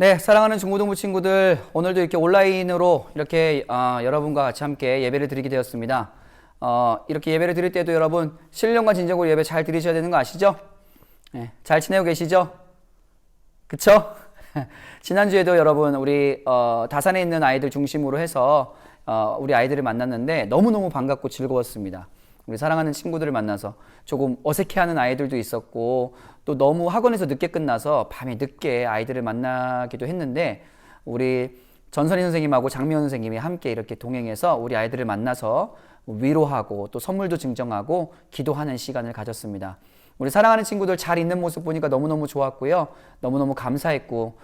네, 사랑하는 중고등부 친구들, 오늘도 이렇게 온라인으로 이렇게 여러분과 같이 함께 예배를 드리게 되었습니다. 이렇게 예배를 드릴 때도 여러분 신령과 진정으로 예배 잘 드리셔야 되는 거 아시죠? 네, 잘 지내고 계시죠? 그쵸? 지난주에도 여러분 우리 다산에 있는 아이들 중심으로 해서 우리 아이들을 만났는데 너무너무 반갑고 즐거웠습니다. 우리 사랑하는 친구들을 만나서 조금 어색해하는 아이들도 있었고 또 너무 학원에서 늦게 끝나서 밤에 늦게 아이들을 만나기도 했는데 우리 전선희 선생님하고 장미연 선생님이 함께 이렇게 동행해서 우리 아이들을 만나서 위로하고 또 선물도 증정하고 기도하는 시간을 가졌습니다. 우리 사랑하는 친구들 잘 있는 모습 보니까 너무너무 좋았고요. 너무너무 감사했고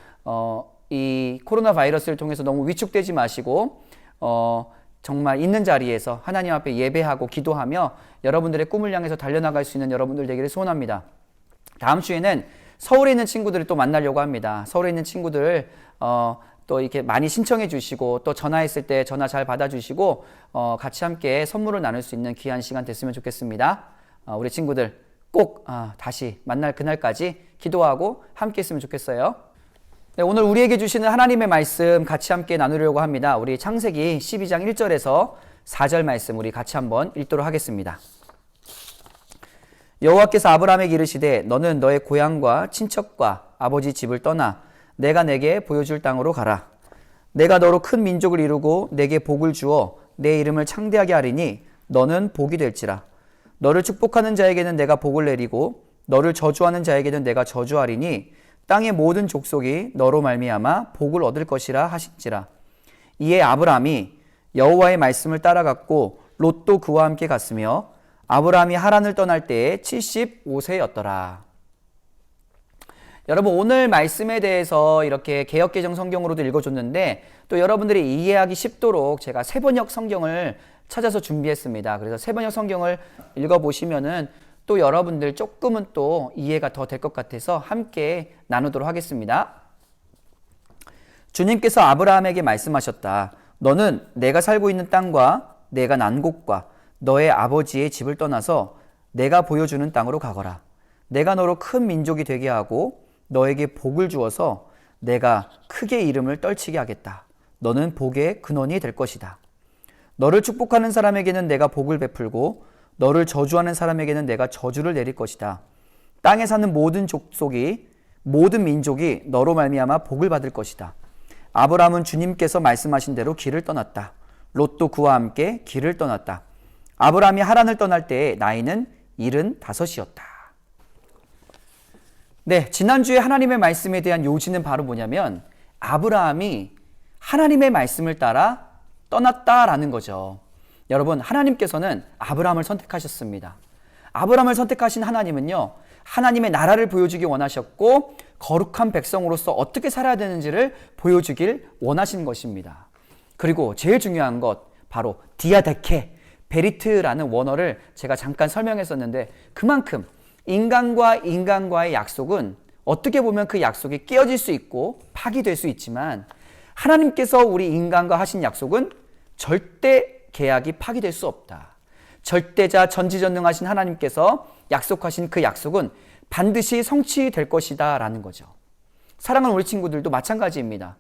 이 코로나 바이러스를 통해서 너무 위축되지 마시고 정말 있는 자리에서 하나님 앞에 예배하고 기도하며 여러분들의 꿈을 향해서 달려나갈 수 있는 여러분들 되기를 소원합니다. 다음 주에는 서울에 있는 친구들을 또 만나려고 합니다. 서울에 있는 친구들 또 이렇게 많이 신청해 주시고 또 전화했을 때 전화 잘 받아주시고 같이 함께 선물을 나눌 수 있는 귀한 시간 됐으면 좋겠습니다. 우리 친구들 꼭 다시 만날 그날까지 기도하고 함께 했으면 좋겠어요. 네, 오늘 우리에게 주시는 하나님의 말씀 같이 함께 나누려고 합니다. 우리 창세기 12장 1절에서 4절 말씀 우리 같이 한번 읽도록 하겠습니다. 여호와께서 아브라함에게 이르시되 너는 너의 고향과 친척과 아버지 집을 떠나 내가 내게 보여줄 땅으로 가라. 내가 너로 큰 민족을 이루고 내게 복을 주어 내 이름을 창대하게 하리니 너는 복이 될지라. 너를 축복하는 자에게는 내가 복을 내리고 너를 저주하는 자에게는 내가 저주하리니 땅의 모든 족속이 너로 말미암아 복을 얻을 것이라 하신지라. 이에 아브라함이 여호와의 말씀을 따라갔고 롯도 그와 함께 갔으며 아브라함이 하란을 떠날 때에 75세였더라. 여러분 오늘 말씀에 대해서 이렇게 개역개정 성경으로도 읽어줬는데 또 여러분들이 이해하기 쉽도록 제가 새번역 성경을 찾아서 준비했습니다. 그래서 새번역 성경을 읽어보시면은 또 여러분들 조금은 또 이해가 더 될 것 같아서 함께 나누도록 하겠습니다. 주님께서 아브라함에게 말씀하셨다. 너는 내가 살고 있는 땅과 내가 난 곳과 너의 아버지의 집을 떠나서 내가 보여주는 땅으로 가거라. 내가 너로 큰 민족이 되게 하고 너에게 복을 주어서 내가 크게 이름을 떨치게 하겠다. 너는 복의 근원이 될 것이다. 너를 축복하는 사람에게는 내가 복을 베풀고 너를 저주하는 사람에게는 내가 저주를 내릴 것이다. 땅에 사는 모든 족속이 모든 민족이 너로 말미암아 복을 받을 것이다. 아브라함은 주님께서 말씀하신 대로 길을 떠났다. 롯도 그와 함께 길을 떠났다. 아브라함이 하란을 떠날 때에 나이는 75이었다. 네, 지난주에 하나님의 말씀에 대한 요지는 바로 뭐냐면 아브라함이 하나님의 말씀을 따라 떠났다라는 거죠. 여러분 하나님께서는 아브라함을 선택하셨습니다. 아브라함을 선택하신 하나님은요, 하나님의 나라를 보여주기 원하셨고 거룩한 백성으로서 어떻게 살아야 되는지를 보여주길 원하신 것입니다. 그리고 제일 중요한 것 바로 디아데케 베리트라는 원어를 제가 잠깐 설명했었는데 그만큼 인간과 인간과의 약속은 어떻게 보면 그 약속이 깨어질 수 있고 파기될 수 있지만 하나님께서 우리 인간과 하신 약속은 절대 계약이 파기될 수 없다. 절대자 전지전능하신 하나님께서 약속하신 그 약속은 반드시 성취될 것이다 라는 거죠. 사랑하는 우리 친구들도 마찬가지입니다.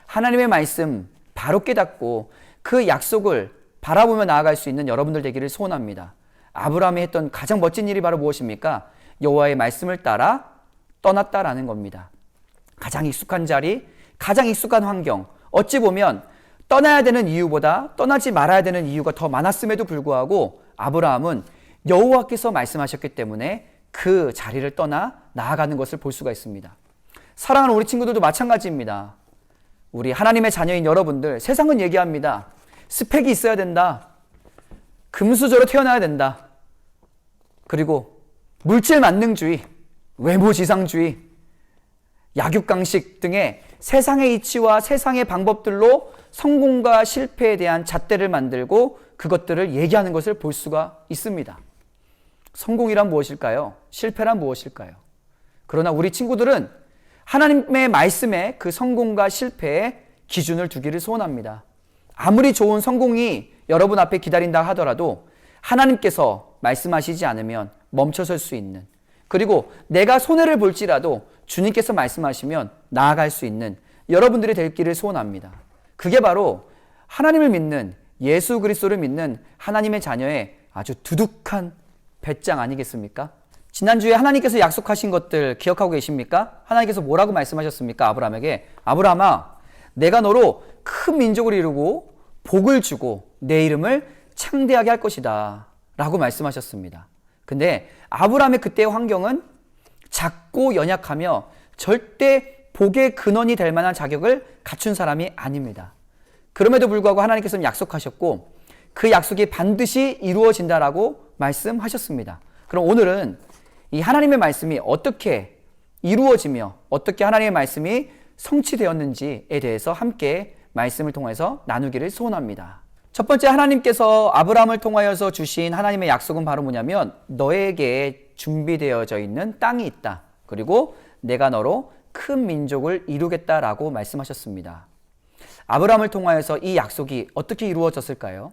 하나님의 말씀 바로 깨닫고 그 약속을 바라보며 나아갈 수 있는 여러분들 되기를 소원합니다. 아브라함이 했던 가장 멋진 일이 바로 무엇입니까? 여호와의 말씀을 따라 떠났다라는 겁니다. 가장 익숙한 자리, 가장 익숙한 환경, 어찌 보면 떠나야 되는 이유보다 떠나지 말아야 되는 이유가 더 많았음에도 불구하고 아브라함은 여호와께서 말씀하셨기 때문에 그 자리를 떠나 나아가는 것을 볼 수가 있습니다. 사랑하는 우리 친구들도 마찬가지입니다. 우리 하나님의 자녀인 여러분들, 세상은 얘기합니다. 스펙이 있어야 된다. 금수저로 태어나야 된다. 그리고 물질 만능주의, 외모 지상주의, 약육강식 등의 세상의 이치와 세상의 방법들로 성공과 실패에 대한 잣대를 만들고 그것들을 얘기하는 것을 볼 수가 있습니다. 성공이란 무엇일까요? 실패란 무엇일까요? 그러나 우리 친구들은 하나님의 말씀에 그 성공과 실패에 기준을 두기를 소원합니다. 아무리 좋은 성공이 여러분 앞에 기다린다 하더라도 하나님께서 말씀하시지 않으면 멈춰설 수 있는, 그리고 내가 손해를 볼지라도 주님께서 말씀하시면 나아갈 수 있는 여러분들이 될 길을 소원합니다. 그게 바로 하나님을 믿는, 예수 그리스도를 믿는 하나님의 자녀의 아주 두둑한 배짱 아니겠습니까? 지난주에 하나님께서 약속하신 것들 기억하고 계십니까? 하나님께서 뭐라고 말씀하셨습니까? 아브라함에게, 아브라함아, 내가 너로 큰 민족을 이루고 복을 주고 내 이름을 창대하게 할 것이다 라고 말씀하셨습니다. 근데 아브라함의 그때의 환경은 작고 연약하며 절대 복의 근원이 될 만한 자격을 갖춘 사람이 아닙니다. 그럼에도 불구하고 하나님께서는 약속하셨고 그 약속이 반드시 이루어진다라고 말씀하셨습니다. 그럼 오늘은 이 하나님의 말씀이 어떻게 이루어지며 어떻게 하나님의 말씀이 성취되었는지에 대해서 함께 말씀을 통해서 나누기를 소원합니다. 첫 번째, 하나님께서 아브라함을 통하여서 주신 하나님의 약속은 바로 뭐냐면 너에게 준비되어져 있는 땅이 있다. 그리고 내가 너로 큰 민족을 이루겠다라고 말씀하셨습니다. 아브라함을 통하여서 이 약속이 어떻게 이루어졌을까요?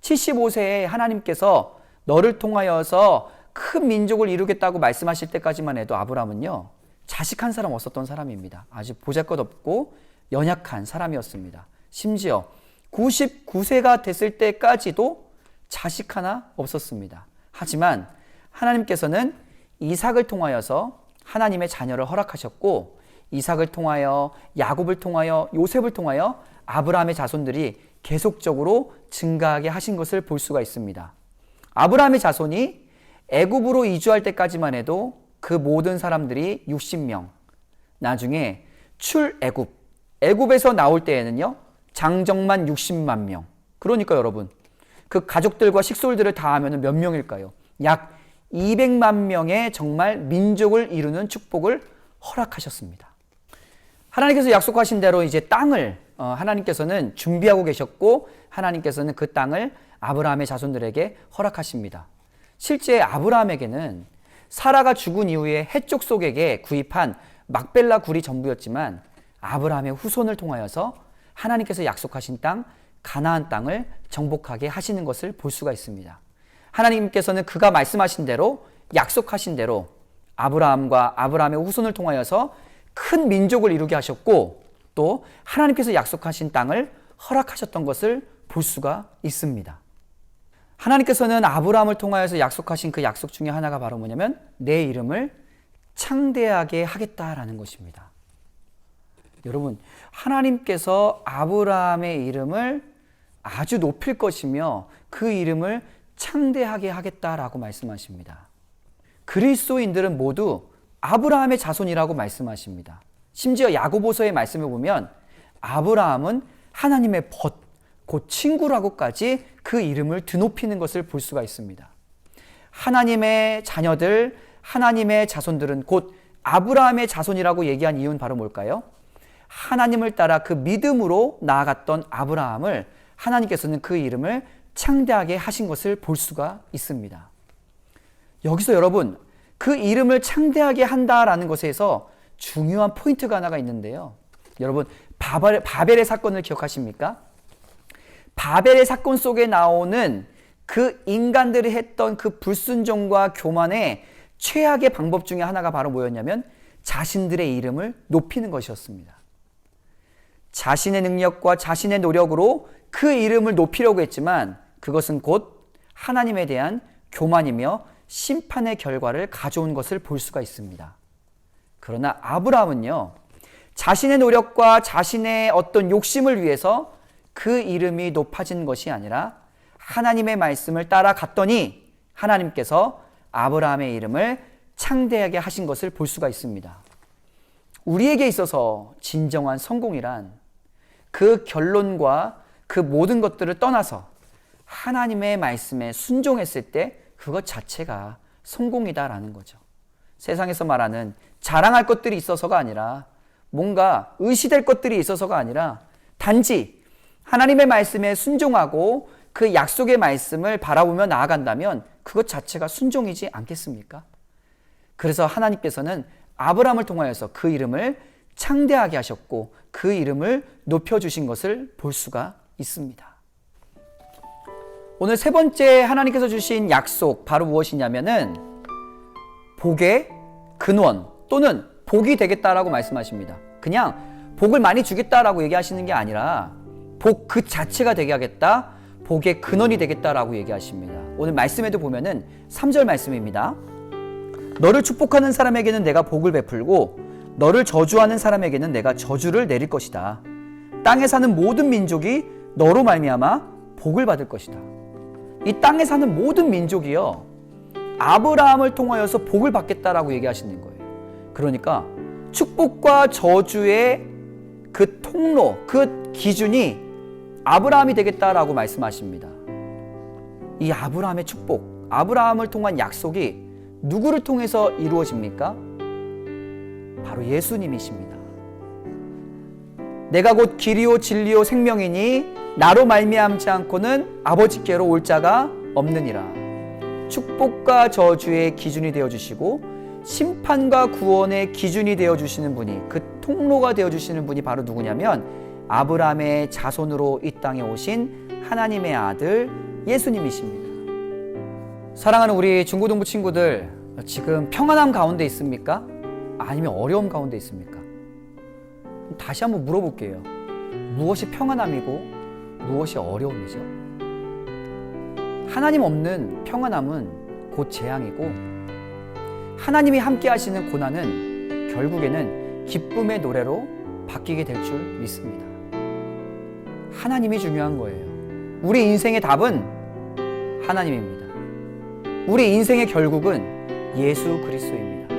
75세에 하나님께서 너를 통하여서 큰 민족을 이루겠다고 말씀하실 때까지만 해도 아브라함은요, 자식 한 사람 없었던 사람입니다. 아주 보잘것없고 연약한 사람이었습니다. 심지어 99세가 됐을 때까지도 자식 하나 없었습니다. 하지만 하나님께서는 이삭을 통하여서 하나님의 자녀를 허락하셨고 이삭을 통하여 야곱을 통하여 요셉을 통하여 아브라함의 자손들이 계속적으로 증가하게 하신 것을 볼 수가 있습니다. 아브라함의 자손이 애굽으로 이주할 때까지만 해도 그 모든 사람들이 60명, 나중에 애굽에서 나올 때에는요 장정만 60만 명. 그러니까 여러분, 그 가족들과 식솔들을 다 하면 몇 명일까요? 약 200만 명의 정말 민족을 이루는 축복을 허락하셨습니다. 하나님께서 약속하신 대로 이제 땅을 하나님께서는 준비하고 계셨고 하나님께서는 그 땅을 아브라함의 자손들에게 허락하십니다. 실제 아브라함에게는 사라가 죽은 이후에 해쪽 속에게 구입한 막벨라 굴이 전부였지만 아브라함의 후손을 통하여서 하나님께서 약속하신 땅 가나안 땅을 정복하게 하시는 것을 볼 수가 있습니다. 하나님께서는 그가 말씀하신 대로 약속하신 대로 아브라함과 아브라함의 후손을 통하여서 큰 민족을 이루게 하셨고 또 하나님께서 약속하신 땅을 허락하셨던 것을 볼 수가 있습니다. 하나님께서는 아브라함을 통하여서 약속하신 그 약속 중에 하나가 바로 뭐냐면 내 이름을 창대하게 하겠다라는 것입니다. 여러분, 하나님께서 아브라함의 이름을 아주 높일 것이며 그 이름을 창대하게 하겠다라고 말씀하십니다. 그리스도인들은 모두 아브라함의 자손이라고 말씀하십니다. 심지어 야고보서의 말씀을 보면 아브라함은 하나님의 벗, 곧 친구라고까지 그 이름을 드높이는 것을 볼 수가 있습니다. 하나님의 자녀들, 하나님의 자손들은 곧 아브라함의 자손이라고 얘기한 이유는 바로 뭘까요? 하나님을 따라 그 믿음으로 나아갔던 아브라함을 하나님께서는 그 이름을 창대하게 하신 것을 볼 수가 있습니다. 여기서 여러분, 그 이름을 창대하게 한다라는 것에서 중요한 포인트가 하나가 있는데요. 여러분, 바벨의 사건을 기억하십니까? 바벨의 사건 속에 나오는 그 인간들이 했던 그 불순종과 교만의 최악의 방법 중에 하나가 바로 뭐였냐면 자신들의 이름을 높이는 것이었습니다. 자신의 능력과 자신의 노력으로 그 이름을 높이려고 했지만 그것은 곧 하나님에 대한 교만이며 심판의 결과를 가져온 것을 볼 수가 있습니다. 그러나 아브라함은요, 자신의 노력과 자신의 어떤 욕심을 위해서 그 이름이 높아진 것이 아니라 하나님의 말씀을 따라갔더니 하나님께서 아브라함의 이름을 창대하게 하신 것을 볼 수가 있습니다. 우리에게 있어서 진정한 성공이란 그 결론과 그 모든 것들을 떠나서 하나님의 말씀에 순종했을 때 그것 자체가 성공이다라는 거죠. 세상에서 말하는 자랑할 것들이 있어서가 아니라 뭔가 의시될 것들이 있어서가 아니라 단지 하나님의 말씀에 순종하고 그 약속의 말씀을 바라보며 나아간다면 그것 자체가 순종이지 않겠습니까? 그래서 하나님께서는 아브라함을 통하여서 그 이름을 창대하게 하셨고 그 이름을 높여주신 것을 볼 수가 있습니다. 오늘 세 번째 하나님께서 주신 약속 바로 무엇이냐면은 복의 근원 또는 복이 되겠다라고 말씀하십니다. 그냥 복을 많이 주겠다라고 얘기하시는 게 아니라 복 그 자체가 되게 하겠다, 복의 근원이 되겠다라고 얘기하십니다. 오늘 말씀에도 보면은 3절 말씀입니다. 너를 축복하는 사람에게는 내가 복을 베풀고 너를 저주하는 사람에게는 내가 저주를 내릴 것이다. 땅에 사는 모든 민족이 너로 말미암아 복을 받을 것이다. 이 땅에 사는 모든 민족이요, 아브라함을 통하여서 복을 받겠다라고 얘기하시는 거예요. 그러니까 축복과 저주의 그 통로, 그 기준이 아브라함이 되겠다라고 말씀하십니다. 이 아브라함의 축복, 아브라함을 통한 약속이 누구를 통해서 이루어집니까? 바로 예수님이십니다. 내가 곧 길이요 진리요 생명이니 나로 말미암지 않고는 아버지께로 올 자가 없느니라. 축복과 저주의 기준이 되어주시고 심판과 구원의 기준이 되어주시는 분이, 그 통로가 되어주시는 분이 바로 누구냐면 아브라함의 자손으로 이 땅에 오신 하나님의 아들 예수님이십니다. 사랑하는 우리 중고등부 친구들, 지금 평안함 가운데 있습니까? 아니면 어려움 가운데 있습니까? 다시 한번 물어볼게요. 무엇이 평안함이고 무엇이 어려움이죠? 하나님 없는 평안함은 곧 재앙이고, 하나님이 함께 하시는 고난은 결국에는 기쁨의 노래로 바뀌게 될 줄 믿습니다. 하나님이 중요한 거예요. 우리 인생의 답은 하나님입니다. 우리 인생의 결국은 예수 그리스도입니다.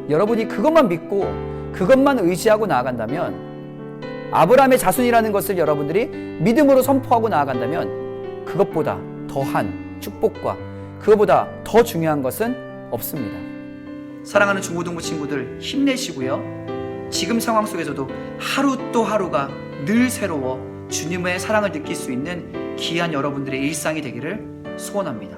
여러분이 그것만 믿고 그것만 의지하고 나아간다면, 아브라함의 자손이라는 것을 여러분들이 믿음으로 선포하고 나아간다면 그것보다 더한 축복과 그것보다 더 중요한 것은 없습니다. 사랑하는 중고등부 친구들, 힘내시고요. 지금 상황 속에서도 하루 또 하루가 늘 새로워 주님의 사랑을 느낄 수 있는 귀한 여러분들의 일상이 되기를 소원합니다.